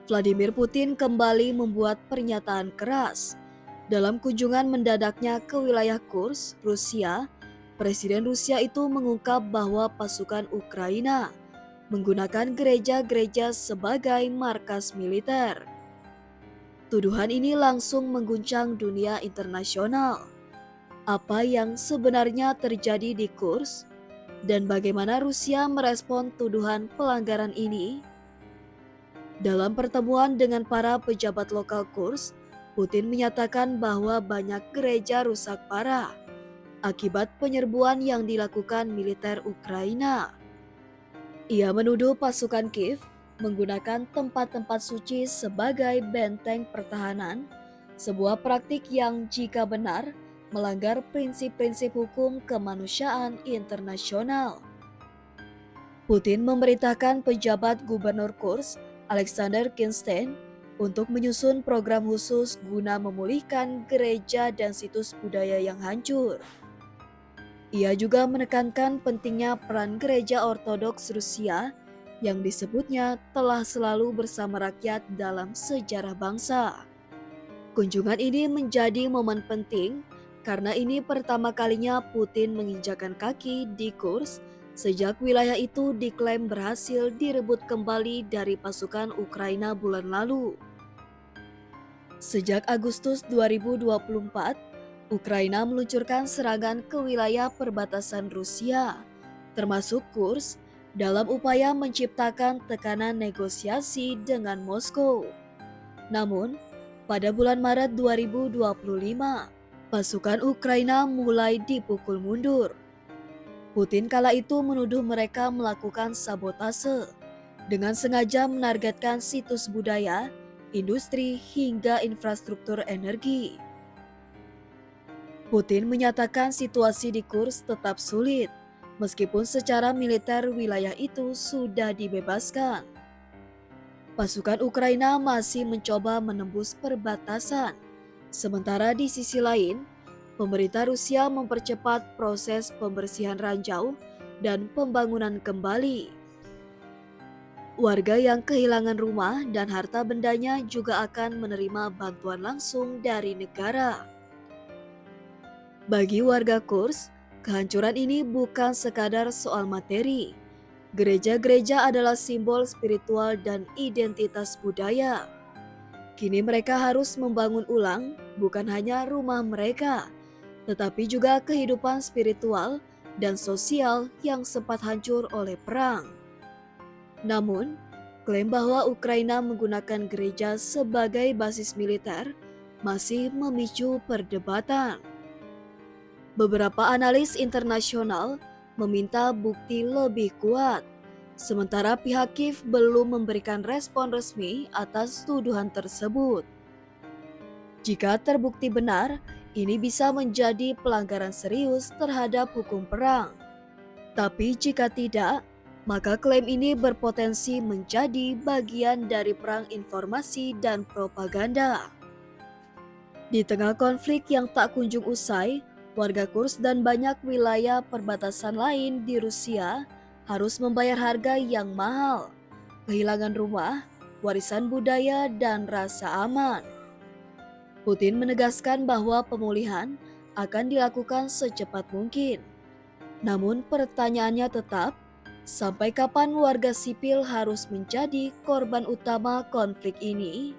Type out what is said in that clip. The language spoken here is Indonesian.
Vladimir Putin kembali membuat pernyataan keras. Dalam kunjungan mendadaknya ke wilayah Kursk, Rusia, Presiden Rusia itu mengungkap bahwa pasukan Ukraina menggunakan gereja-gereja sebagai markas militer. Tuduhan ini langsung mengguncang dunia internasional. Apa yang sebenarnya terjadi di Kursk dan bagaimana Rusia merespon tuduhan pelanggaran ini? Dalam pertemuan dengan para pejabat lokal Kursk, Putin menyatakan bahwa banyak gereja rusak parah akibat penyerbuan yang dilakukan militer Ukraina. Ia menuduh pasukan Kiev menggunakan tempat-tempat suci sebagai benteng pertahanan, sebuah praktik yang jika benar melanggar prinsip-prinsip hukum kemanusiaan internasional. Putin memerintahkan pejabat gubernur Kursk, Alexander Kinstein, untuk menyusun program khusus guna memulihkan gereja dan situs budaya yang hancur. Ia juga menekankan pentingnya peran gereja Ortodoks Rusia yang disebutnya telah selalu bersama rakyat dalam sejarah bangsa. Kunjungan ini menjadi momen penting karena ini pertama kalinya Putin menginjakan kaki di Kursk sejak wilayah itu diklaim berhasil direbut kembali dari pasukan Ukraina bulan lalu. Sejak Agustus 2024, Ukraina meluncurkan serangan ke wilayah perbatasan Rusia, termasuk Kursk, dalam upaya menciptakan tekanan negosiasi dengan Moskow. Namun, pada bulan Maret 2025, pasukan Ukraina mulai dipukul mundur. Putin kala itu menuduh mereka melakukan sabotase dengan sengaja menargetkan situs budaya, industri, hingga infrastruktur energi. Putin menyatakan situasi di Kursk tetap sulit, meskipun secara militer wilayah itu sudah dibebaskan. Pasukan Ukraina masih mencoba menembus perbatasan. Sementara di sisi lain, pemerintah Rusia mempercepat proses pembersihan ranjau dan pembangunan kembali. Warga yang kehilangan rumah dan harta bendanya juga akan menerima bantuan langsung dari negara. Bagi warga Kursk, kehancuran ini bukan sekadar soal materi. Gereja-gereja adalah simbol spiritual dan identitas budaya. Kini mereka harus membangun ulang bukan hanya rumah mereka, tetapi juga kehidupan spiritual dan sosial yang sempat hancur oleh perang. Namun, klaim bahwa Ukraina menggunakan gereja sebagai basis militer masih memicu perdebatan. Beberapa analis internasional meminta bukti lebih kuat, sementara pihak Kiev belum memberikan respon resmi atas tuduhan tersebut. Jika terbukti benar, ini bisa menjadi pelanggaran serius terhadap hukum perang. Tapi jika tidak, maka klaim ini berpotensi menjadi bagian dari perang informasi dan propaganda. Di tengah konflik yang tak kunjung usai, warga Kursk dan banyak wilayah perbatasan lain di Rusia harus membayar harga yang mahal, kehilangan rumah, warisan budaya, dan rasa aman. Putin menegaskan bahwa pemulihan akan dilakukan secepat mungkin. Namun pertanyaannya tetap, sampai kapan warga sipil harus menjadi korban utama konflik ini?